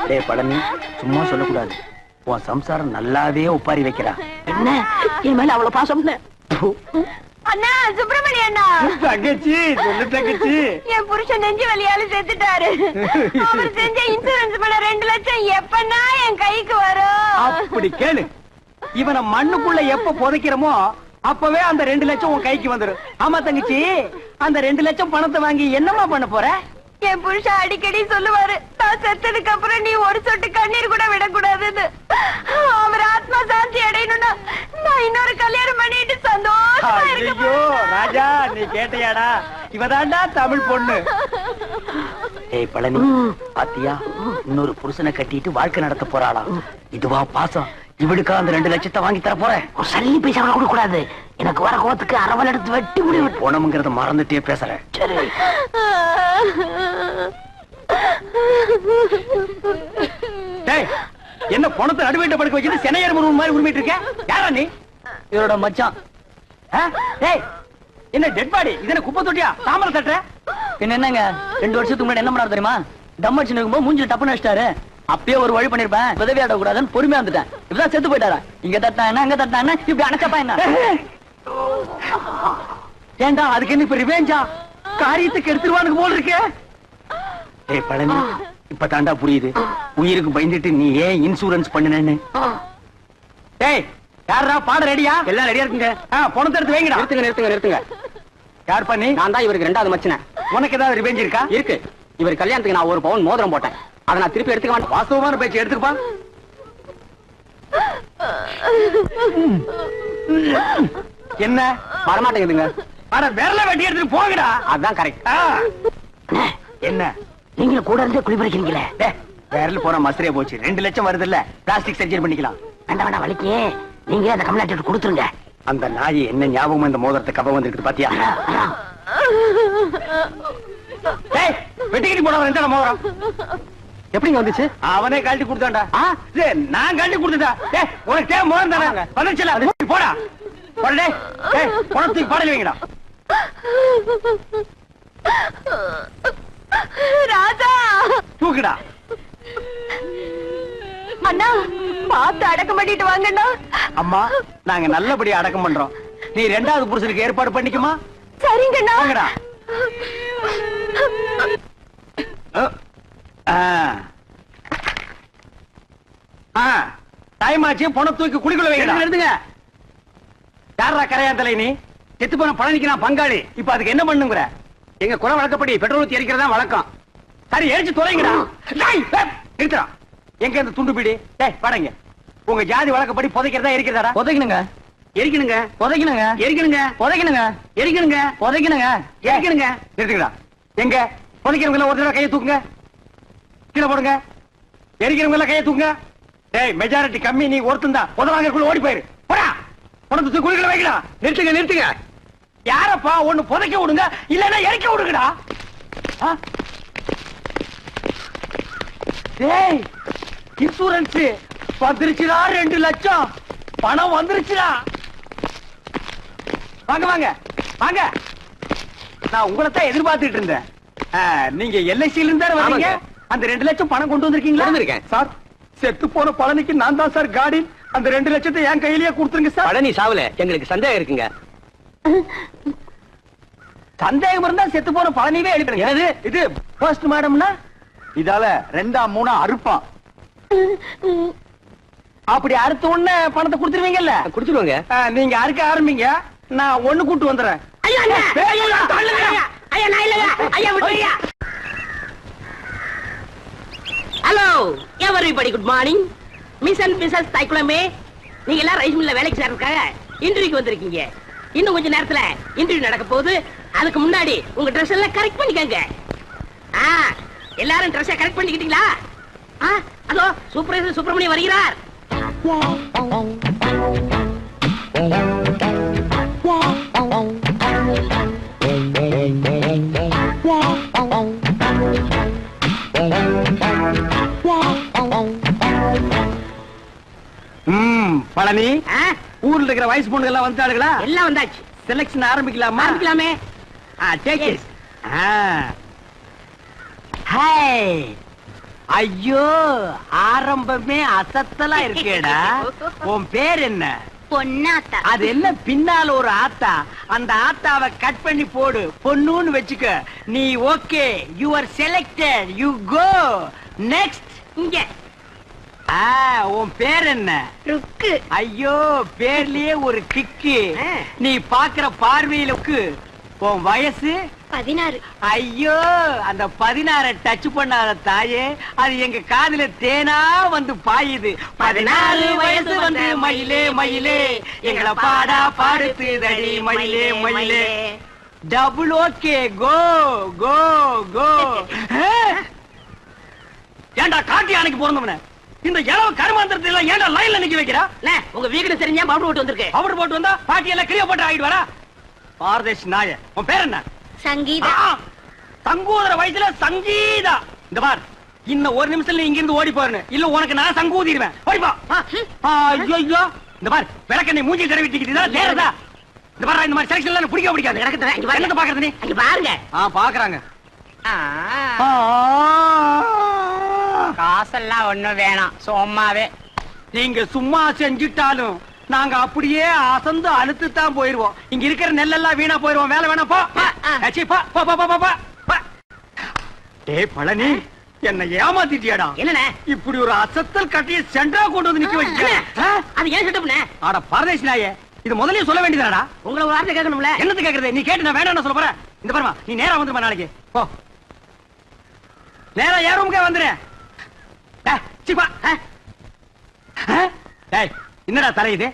டேய் பழனி, சும்மா சொல்லக்கூடாது. உன் சம்சாரம் நல்லாவே ஒப்பாரி வைக்கிறா. என்ன என் மேல அவ்வளவு பாசம்? அண்ணா சுப்பிரமணிய அண்ணா, தங்கச்சி சொல்லு தங்கச்சி. என் புருஷன் நெஞ்சு வலியால செத்துட்டாரு. அவர் செஞ்ச இன்சூரன்ஸ் பண்ண 2 லட்சம் எப்பன்னா என் கைக்கு வரும்? அப்படி கேளு. இவனை மண்ணுக்குள்ள எப்ப புதைக்கிறோமோ அப்பவே அந்த 2 லட்சம் உன் கைக்கு வந்துடும். ஆமா தங்கச்சி, அந்த 2 லட்சம் பணத்தை வாங்கி என்னமா பண்ண போற? என் புருஷன் அடிக்கடி சொல்லுவாரு, நான் செத்ததுக்கு அப்புறம் நீ ஒரு சொட்டு கண்ணீர் கூட விடக்கூடாதுன்னு. அவர் ஆத்மா சாந்தி அடையணும்னா நான் இன்னொரு கல்யாணம் பண்ணிட்டு சந்தோஷமா இருக்க. ராஜா, நீ கேட்டையாடா? இவதாண்டா தமிழ் பொண்ணு. ஏய் பழனி, பாத்தியா, இன்னொரு புருஷனை கட்டிட்டு வாழ்க்கை நடத்த போறாளா? இதுவா பாசம்? இவளுக்கா அந்த 2 லட்சத்தை வாங்கி தர போறேன். சல்லி பைசா கூட கூடாது. எனக்கு வர கோவத்துக்கு அரவல் எடுத்து வெட்டி முடிவு. போனமுங்கிறத மறந்துட்டே பேசுறேன். சரி. என்ன பணத்தை நடுவேட்ட படுக்க வச்சுட்டு சென்னையர் முருகன் மாதிரி உரிமிட்டு இருக்க? யாரா நீ? இவரோட மச்சான். என்ன டெட் பாடி? இது என்ன குப்பை தொட்டியா? தாமரை தட்டுற? என்னங்க 2 வருஷத்துக்கு முன்னாடி என்ன பண்ணாரு தெரியுமா? தம் அடிச்சு இருக்கும்போது மூஞ்சில டப்புன்னு வச்சிட்டாரு. அப்பயே ஒரு வழி பண்ணிருப்பேன். உதவி ஆட கூடாதுன்னு பொறுமையா வந்துட்டேன். இப்பதான் செத்து போயிட்டாரா? இங்க தட்டாங்க அங்க தட்டாங்க, இப்படி அணைச்சப்பா என்ன? ஏண்டா அதுக்கு என்ன இப்ப ரிவேஞ்சா? காரியத்துக்கு எடுத்துருவானுக்கு போல இருக்கு. ஏய் பழனி, இப்ப தாண்டா புரியுது உயிருக்கு பயந்துட்டு நீ ஏன் இன்சூரன்ஸ் பண்ணுனேன்னு. ஏய் யாரா பாட ரெடியா? எல்லாம் ரெடியா இருக்குங்க. பணத்தை எடுத்து வைங்கடா. நிறுத்துங்க. யார் பண்ணி? நான் தான் இவருக்கு 2வது மச்சனை. உனக்கு ஏதாவது ரிவேஞ்ச் இருக்கா? இருக்கு. இவர் கல்யாணத்துக்கு நான் 1 பவுன் மோதிரம் போட்டேன். அதை நான் திருப்பி எடுத்துக்க மாட்டேன். வாஸ்தவமான பேச்சு எடுத்துக்கப்பா. என்ன வரமாட்டேங்குதுங்க? விரல வெட்டி எடுத்துட்டு போகடா. அதான் கரெக்ட். என்ன நீங்க கூட இருந்தே குழி பறிக்கிறீங்களே? விரல் போற மசரியா போச்சு. 2 லட்சம் வருது இல்ல, பிளாஸ்டிக் சர்ஜரி பண்ணிக்கலாம். வேண்டாம் வலிக்கு நீங்க அந்த கம்ப்ளைண்ட் கொடுத்துருங்க. அந்த நாய் என்ன ஞாபகம் இந்த மோதிரத்தை கப வந்துருக்கு பாத்தியா? வெட்டிக்கிட்டு போன எந்த மோதிரம் எப்படிங்க வந்துச்சு? அவனே கழட்டி கொடுத்தாண்டா. நான் கழட்டி கொடுத்துட்டா. உனக்கு தேவை மோதிரம் தானே? வந்துச்சுல போடா. போடே பணத்துக்கு பாடல வைங்கடா. ராஜா தூக்குடா. அண்ணா பார்த்து அடக்கம் பண்ணிட்டு வாங்கண்ணா. அம்மா, நாங்க நல்லபடியா அடக்கம் பண்றோம். நீ 2வது புருஷனுக்கு ஏற்பாடு பண்ணிக்குமா? சரிங்கண்ணா. வாங்கடா. டைம் ஆச்சு. பணம் தூக்கி குடிக்குள்ள வைங்க. எடுத்துங்க. யாரா கரையாந்தலை? நீ செத்து போன பழனிக்கு நான் பங்காளி. இப்ப அதுக்கு என்ன பண்ணுங்கிற? எங்க குறை வழக்கப்படி பெட்ரோல் ஊத்தி எரிக்கிறதா வழக்கம். சரி, எரிச்சு தொலைங்கடா. நிறுத்துறா. எங்க இந்த துண்டு பீடி? படங்க. உங்க ஜாதி வழக்கப்படி புதைக்கிறதா எரிக்கிறதா? புதைக்கணுங்க. எரிக்கணுங்க. புதைக்கணுங்க. எரிக்கணுங்க. புதைக்கணுங்க. எரிக்கணுங்க. புதைக்கணுங்க. எரிக்கணுங்க. நிறுத்துங்கடா. எங்க புதைக்கிறவங்க எல்லாம் ஒரு தடவை கையை தூக்குங்க. கீழே போடுங்க. எரிக்கிறவங்க எல்லாம் கையை தூக்குங்க. மெஜாரிட்டி கம்மி. நீ ஒருத்தன் தான். புதவாங்கக்குள்ள ஓடி போயிரு. போடா. பணத்தை குளிக்கல வைக்கடா. நிறுத்துங்க. யாரப்பா? ஒண்ணு புதைக்க விடுங்க, இல்லன்னா எரிக்க விடுங்கடா. இன்சூரன்ஸ் வந்துருச்சுடா. 2 லட்சம் பணம் வந்துருச்சுடா. வாங்க. நான் உங்களைத்தான் எதிர்பார்த்துட்டு இருந்தேன். நீங்க எல்ஐசியில இருந்தாரு வரீங்க. அந்த 2 லட்சம் பணம் கொண்டு வந்திருக்கீங்களா? வந்திருக்கேன் சார். செத்து போன பழனிக்கு நான் தான் சார் கார்டியன். அந்த 2 லட்சத்தை என் கையிலேயே கொடுத்துருங்க சார். பழனி சாவல, எங்களுக்கு சந்தேகம் இருக்குங்க. சந்தேகம் இருந்தா செத்து போன பழனிவே எழுப்பிடுங்க. இது போஸ்ட் மார்டம்னா இதால 2ஆ 3ஆ அறுப்பான். அப்படி அறுத்த உடனே பணத்தை கொடுத்துருவீங்கல்ல? கொடுத்துருவாங்க. நீங்க அறுக்க ஆரம்பிங்க, நான் ஒண்ணு கூட்டு வந்துடுறேன். Hello everybody, good morning. Miss and Mrs தைக்குளமே, நீங்க எல்லாம் ரைஸ் மில்ல வேலைக்கு சேர்றதுக்காக இன்டர்வியூக்கு வந்திருக்கீங்க. இன்னும் கொஞ்ச நேரத்துல இன்டர்வியூ நடக்க போகுது. அதுக்கு முன்னாடி உங்க ட்ரெஸ் எல்லாம் கரெக்ட் பண்ணிக்கங்க. எல்லாரும் ட்ரெஸ்ஸை கரெக்ட் பண்ணிக்கிட்டீங்களா? அதோ சூப்பர்வைசர் சுப்பிரமணியம் வருகிறார். பழனி, ஊர்ல இருக்கிற வயசு பொண்ணுங்க எல்லாம் வந்துட்டாளுங்களா? எல்லாம் வந்தாச்சு. செலக்ஷன் ஆரம்பிக்கலாமா? ஆரம்பிக்கலாமே. Take it. ஹாய். ஐயோ ஆரம்பமே அசத்தலா இருக்கேடா. உன் பேர் என்ன? பொன்னாத்தா. அது என்ன பின்னால ஒரு ஆத்தா? அந்த ஆத்தாவை கட் பண்ணி போடு, பொண்ணுன்னு வச்சுக்க. நீ okay, you are selected, you go next. இங்க உன் பேர் என்ன? ருக்கு. ஐயோ பேர்லயே ஒரு கிக்கு. நீ பாக்குற பார்வையிலுக்கு. உன் வயசு 16. ஐயோ அந்த 16 டச் பண்ணாத தாயே, அது எங்க காதுல தேனா வந்து பாயுது. 16 வயசு வந்து மயிலே மயிலே எங்களை பாடா பாடுத்துதடி மயிலே மயிலே. டபுள் ஓகே, கோ கோ கோ. ஏண்டா காட்டி அன்னைக்கு பிறந்தவன இந்த இளவ கருமாந்திரத்தை எல்லாம் ஏண்டா லைன்ல நிக்க வைக்கிறா? உங்க வீடு தெரிஞ்சா பவுடர் போட்டு வந்திருக்கு. பவுடர் போட்டு வந்தா பாட்டி எல்லாம் கிளியோ போட்டு ஆயிடு வரா. பாரதேஷ் நாய. உன் பேர் என்ன? சங்கீதா. சங்கூதர வயசுல சங்கீதா. இந்த பார், இன்னும் ஒரு நிமிஷம் நீ இங்க இருந்து ஓடி போறேன்னு இல்ல உனக்கு நான் சங்கூதிடுவேன். ஓடி போ. ஐயோ இந்த பார், விளக்கெண்ணை மூஞ்சி தடவிட்டிக்கிட்டு தேறதா? இந்த பார், இந்த மாதிரி செலக்ஷன் எல்லாம் பிடிக்க பிடிக்காது. என்னத்தை பாக்குறது நீ? அங்க பாருங்க. பாக்குறாங்க. காசெல்லாம் ஒண்ணும் வேணாம், சும்மாவே. நீங்க சும்மா செஞ்சிட்டாலும் நாங்க அப்படியே அசந்து அழுத்து தான் போயிருவோம். இங்க இருக்கிற நெல்லெல்லாம் வீணா போயிருவோம். வேலை வேணா போ. டேய் பழனி, என்ன ஏமாத்திட்டியாடா. என்னண்ணே இப்படி ஒரு அசத்தல் கட்டிய சென்டரா கொண்டு வந்து நிக்க வைக்க. அது ஏன் செட்டப்னே? ஆட பரதேஷ் நாயே, இது முதல்லயே சொல்ல வேண்டியதாடா. உங்களை ஒரு வார்த்தை கேட்கணும்ல. என்னது கேக்குறது? நீ கேட்டு நான் வேணாம்னு சொல்ல போறேன். இந்த பாருமா, நீ நேரா வந்துருமா நாளைக்கு. போ நேரா ஏன் ரூமுக்கே வந்துரு. என்னடா தலை இது?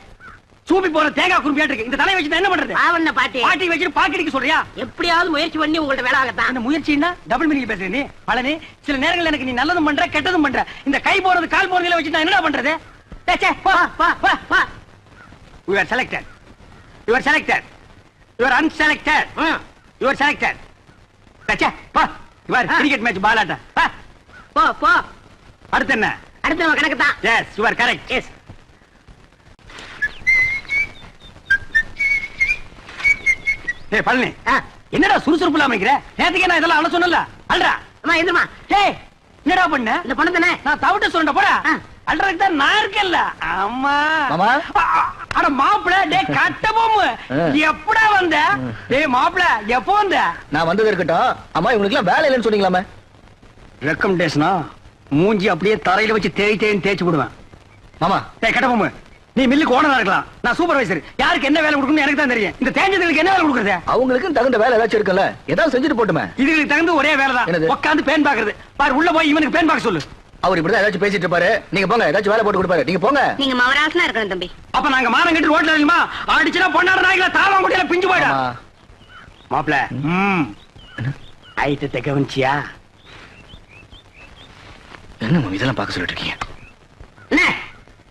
சூப்பி போற தேங்காய் குறும்பியாட்டு இருக்கு. இந்த தலையை வச்சு என்ன பண்றது? ஆவண்ண பாட்டி பாட்டி வச்சு பாக்கெட்டுக்கு சொல்றியா? எப்படியாவது முயற்சி பண்ணி உங்கள்ட்ட வேலை ஆகத்தான். அந்த முயற்சின்னா டபுள் மீனிங் பேசுற நீ பழனி. சில நேரங்கள் எனக்கு நீ நல்லதும் பண்ற கெட்டதும் பண்ற. இந்த கை போறது கால் போறதுல வச்சு நான் என்னடா பண்றது? You are selected. You are selected. You are unselected. You are selected. டச்சே பா. You are cricket match பாலாட்ட. போ போ. அடுத்து என்ன? அடுத்து நம்ம கணக்கு தான். Yes, you are correct. Yes. ஏய் பழனி, என்னடா சுறுசுறுப்பு இல்லாம இருக்கிற? நேத்துக்கே நான் இதெல்லாம் அழ சொன்னல. அல்றா. அம்மா எந்திரமா. ஏய் என்னடா பண்ண? இந்த பணம் தானே நான் தவிட்ட சொல்றேன் போடா. அல்றதுக்கு தான் நான் இருக்கேன்ல. அம்மா மாமா. அட மாப்ள, டேய் கட்டபொம்மு. எப்படா வந்த? டேய் மாப்ள, எப்போ வந்த? நான் வந்தது இருக்கட்டும். அம்மா இவங்களுக்கு எல்லாம் வேலை இல்லைன்னு சொன்னீங்களாமே. ரெக்கமெண்டேஷனா? மூஞ்சி அப்படியே தரையில வச்சு தேய்ச்சு விடுவேன். மாமா டேய் கட்டபொம்மு, நீ மில்லுக்கு ஓனரா இருக்கலாம், நான் சூப்பர்வைசர். யாருக்கு என்ன வேலை கொடுக்கணும்னு எனக்கு தான் தெரியும். இந்த தேஞ்சதுக்கு என்ன வேலை கொடுக்கறது? அவங்களுக்கு தகுந்த வேலை ஏதாச்சும் இருக்குல்ல, ஏதாவது செஞ்சுட்டு போட்டுமே. இதுக்கு தகுந்த ஒரே வேலை தான். என்னது? உட்கார்ந்து பேன் பாக்குறது. பாரு, உள்ள போய் இவனுக்கு பேன் பாக்க சொல்லு. அவர் இப்படிதான் ஏதாச்சும் பேசிட்டு இருப்பாரு. நீங்க போங்க, ஏதாச்சும் வேலை போட்டு கொடுப்பாரு. நீங்க போங்க. நீங்க மவராசனா இருக்கணும் தம்பி. அப்ப நாங்க மானம் கட்டி ரோட்ல இல்லமா அடிச்சுனா பொண்ணாட நாய்கள தாளம் முடியல பிஞ்சு போய்டா. மாப்ள ஐட்டத்தை கவனிச்சியா? என்ன மாமா இதெல்லாம் பார்க்க சொல்லிட்டு இருக்கீங்க? என்ன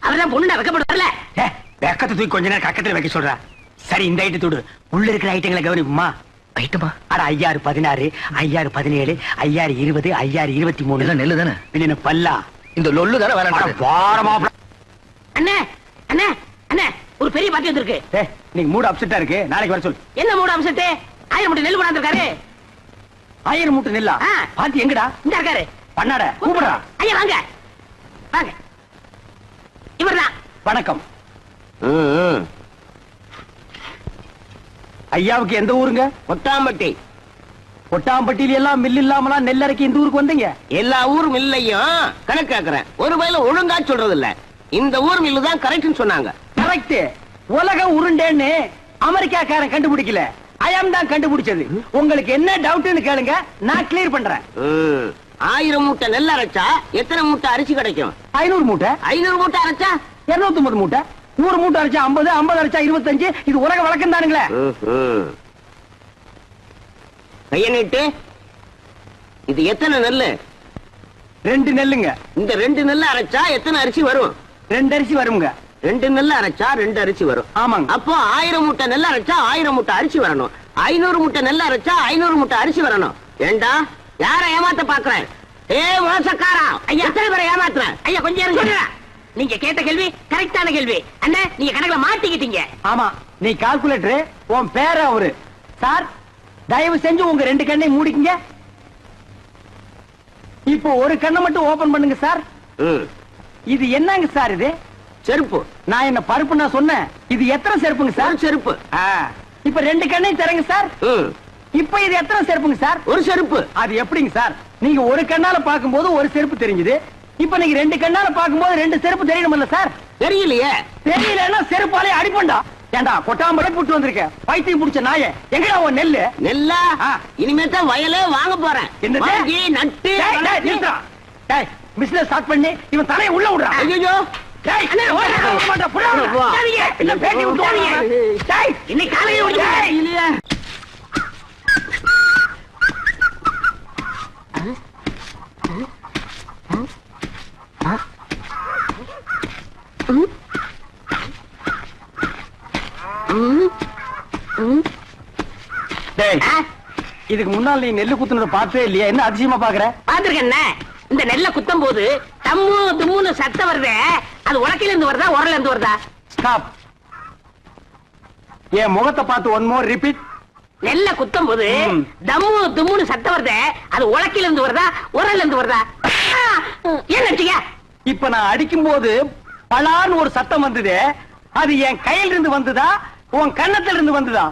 அவர்தான் பொண்ணுடா வெக்கப்படுவார்ல. வெக்கத்தை தூக்கி கொஞ்ச நேரம் கக்கத்துல வைக்க சொல்றா. சரி, இந்த ஐட்டத்தை விடு. உள்ள இருக்கிற ஐட்டங்களை கவனிப்புமா? ஐட்டமா? அட 5016, 5017, 5020, 5023 எல்லாம் நெல்லு தானே? பின்ன பல்லா இந்த லொல்லு தானே வேலை. வார மாப்ள. அண்ணே அண்ணே அண்ணே, ஒரு பெரிய பாட்டி வந்திருக்கு. நீங்க மூட் அப்செட்டா இருக்கு, நாளைக்கு வர சொல்லு. என்ன மூட அம்சத்து? 1000 மூட்டை நெல் கொண்டாந்துருக்காரு. 1000 மூட்டை நெல்லா? பாத்தி எங்கடா? இந்த இருக்காரு. பண்ணாட கூப்பிடுறா. ஐயா வாங்க வாங்க. இவர்தான். வணக்கம். ஐயாவுக்கு எந்த ஊருங்க? ஒட்டாம்பட்டி. ஒட்டாம்பட்டியில எல்லாம் மில் இல்லாமலாம் நெல் அரைக்கி இந்த ஊருக்கு வந்தீங்க? எல்லா ஊர் மில்லையும் கணக்கு கேக்குறேன். ஒரு வயல ஒழுங்கா சொல்றது இல்ல. இந்த ஊர் மில்லு தான் கரெக்ட்னு சொன்னாங்க. கரெக்ட். உலகம் உருண்டேன்னு அமெரிக்காக்காரன் கண்டுபிடிக்கல, ஐயம் தான் கண்டுபிடிச்சது. உங்களுக்கு என்ன டவுட்னு கேளுங்க, நான் கிளியர் பண்றேன். 1000 மூட்டை நெல் அரைச்சா எத்தனை மூட்டை அரிசி கிடைக்கும்? 500 மூட்டை. 500 மூட்டை அரைச்சா 250 மூட்டை. 100 மூட்டை அரைச்சா 50, 50 அரைச்சா 25. இது உலக வழக்கம் தானுங்களே. கைய நீட்டு. இது எத்தனை நெல்லு? 2 நெல்லுங்க. இந்த 2 நெல்லு அரைச்சா எத்தனை அரிசி வரும்? 2 அரிசி வருங்க. 2 நெல்லு அரைச்சா 2 அரிசி வரும். ஆமாங்க. அப்போ 1000 மூட்டை நெல் அரைச்சா 1000 மூட்டை அரிசி வரணும். 500 மூட்டை நெல் அரைச்சா 500 மூட்டை அரிசி வரணும். ஏண்டா யார ஏமாத்த பாக்குறேன்? மோசக்காரா, எத்தனை பேரை ஏமாத்துறேன்? ஐயா கொஞ்சம் இருங்க. நீங்க கேட்ட கேள்வி கரெக்டான கேள்வி. அண்ணே, நீங்க கணக்குல மாட்டிக்கிட்டீங்க. ஆமா, நீ கால்குலேட்டர். உன் பேர அவரு. சார், தயவு செஞ்சு உங்க 2 கண்ணை மூடிக்கங்க. இப்போ ஒரு கண்ணை மட்டும் ஓபன் பண்ணுங்க சார். இது என்னங்க சார் இது? செருப்பு. நான் என்ன பருப்பு நான் சொன்னேன். இது எத்தனை செருப்புங்க சார்? செருப்பு. இப்ப ரெண்டு கண்ணையும் தரங்க சார். இப்ப இது எத்தனை செருப்புங்க சார்? ஒரு செருப்பு. அது எப்படிங்க சார்? நீங்க ஒரு கண்ணால பாக்கும்போது ஒரு செருப்பு தெரிஞ்சது. இப்ப நீங்க ரெண்டு கண்ணால பாக்கும்போது ரெண்டு செருப்பு தெரியணும்ல சார்? தெரியலையே. தெரியலன்னா செருப்பாலே அடிப்பண்டா. ஏண்டா கொட்டாம்படை புட்டு வந்திருக்க பைத்தியம் புடிச்ச நாய. எங்கடா உன் நெல்லு? நெல்லா? இனிமே தான் வயலே வாங்க போறேன். வாங்கி நட்டு பிசினஸ் ஸ்டார்ட் பண்ணி இவன் தலையை உள்ள விடுறான். ஐயோ இன்னைக்கு காலையில இதுக்கு முன்னால் நீ நெல்லு குத்துனத பார்த்தே இல்லையா? என்ன அதிசயமா பாக்குற? பாத்துருக்கேன். இந்த நெல்ல குத்தும் போது தம்மு தும்முன்னு சத்தம் வருதே, அது உலக்கையில இருந்து வருதா உரல்ல இருந்து வருதா? ஸ்டாப். என் முகத்தை பார்த்து ஒன் மோர் ரிப்பீட். நெல்ல குத்தும் போது தம்மு தும்முன்னு சத்தம் வருதே, அது உலக்கையில இருந்து வருதா உரல்ல இருந்து வருதா? ஏன் அடிச்சீங்க? இப்ப நான் அடிக்கும் போது பலான்னு ஒரு சத்தம் வந்தது. அது என் கையில இருந்து வந்ததா உன் கண்ணத்துல இருந்து வந்ததா?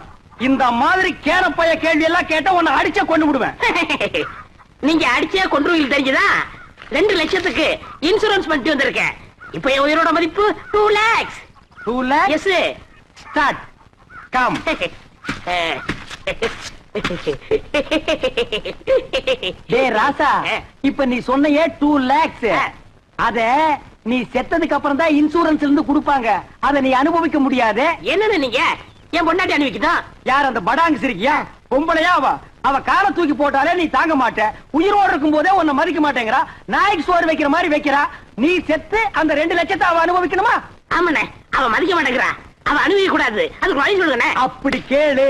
இந்த மாதிரி கேரப்பைய கேள்வி எல்லாம் கேட்டா உன்னை அடிச்ச கொண்டு விடுவேன். நீங்க அடிச்சே கொன்றுவீங்க தெரிஞ்சுதா? 2 லட்சத்துக்கு இன்சூரன்ஸ் பண்ணிட்டு வந்திருக்கேன். இப்ப என் உயிரோட மதிப்பு 2 lakhs. 2 lakhs? Yes. Start. Come. டேய் ராசா, இப்ப நீ சொன்னையே 2 lakhs. அத நீ செத்ததுக்கு அப்புறம் தான் இன்சூரன்ஸ்ல இருந்து கொடுப்பாங்க. அத நீ அனுபவிக்க முடியாது. என்னன்னு நீங்க என் பொண்டாட்டி அனுபவிக்குதான்? யார் அந்த படாங்கு சிரிக்கியா? பொம்பளையா அவ காலை தூக்கி போட்டாலே நீ தாங்க மாட்ட. உயிரோடு இருக்கும் போதே உன்னை மதிக்க மாட்டேங்கிறா. நாய்க்கு சோறு வைக்கிற மாதிரி வைக்கிறா. நீ செத்து அந்த 2 லட்சத்தை அவ அனுபவிக்கணுமா? ஆமாண்ணே, அவ மதிக்க மாட்டேங்கிறா. அவ அனுபவிக்க கூடாது. அதுக்கு வழி சொல்லுங்க. அப்படி கேளு.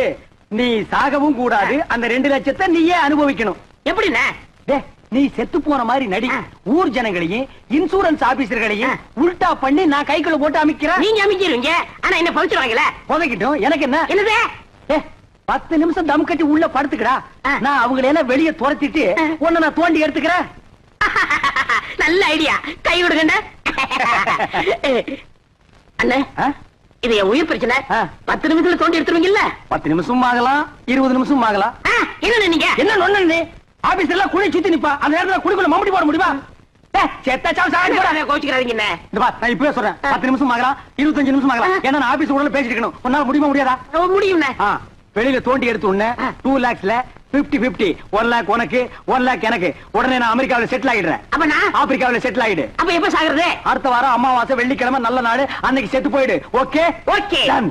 நீ சாகவும் கூடாது. அந்த 2 லட்சத்தை நீயே அனுபவிக்கணும். எப்படிண்ணே? நீ செத்து போன மாதிரி நடி. ஊர் ஜனங்களையும் இன்சூரன்ஸ் ஆபீசர்களையும் உல்டா பண்ணி நான் கைக்குள்ள போட்டு அமைக்கிறேன். நீங்க அமைக்கிறீங்க, ஆனா என்ன பவிச்சிருவாங்கல? புதைக்கிட்டோம். எனக்கு என்ன? என்னது? 10 நிமிஷம் தம் கட்டி உள்ள படுத்துக்கடா. நான் அவங்களை எல்லாம் வெளியே துரத்திட்டு உன்னை நான் தோண்டி எடுத்துக்கிறேன். நல்ல ஐடியா. கை விடுங்க அண்ணே. இது என் உயிர் பிரச்சனை. 10 நிமிஷத்துல தோண்டி எடுத்துருவீங்கல்ல? 10 நிமிஷம் ஆகலாம், 20 நிமிஷம் ஆகலாம். என்ன நீங்க என்ன நொண்ணு? நீ ஆபீஸ் எல்லாம் குழி சுத்தி நிப்பா. அந்த நேரத்துல குழிக்குள்ள மம்படி போட முடியுமா? கோச்சுக்கிறாதீங்க. நான் இப்பவே சொல்றேன். 10 நிமிஷம் ஆகலாம், 25 நிமிஷம் ஆகலாம். ஏன்னா நான் ஆபீஸ் உடனே பேசிட்டு இருக்கணும். உன்னால முடியுமா முடியாதா? முடியும். வெளியில தோண்டி எடுத்து உடனே 2 lakhsல 50-50. 1 lakh உனக்கு, 1 lakh எனக்கு. உடனே நான் அமெரிக்காவில செட்டில் ஆகிடுறேன். அப்ப நான் ஆப்பிரிக்காவில செட்டில் ஆகிடு. அப்ப எப்ப சாகுறது? அடுத்த வாரம் அமாவாசை வெள்ளிக்கிழமை நல்ல நாடு. அன்னைக்கு செத்து போயிடு. ஓகே? ஓகே. Done.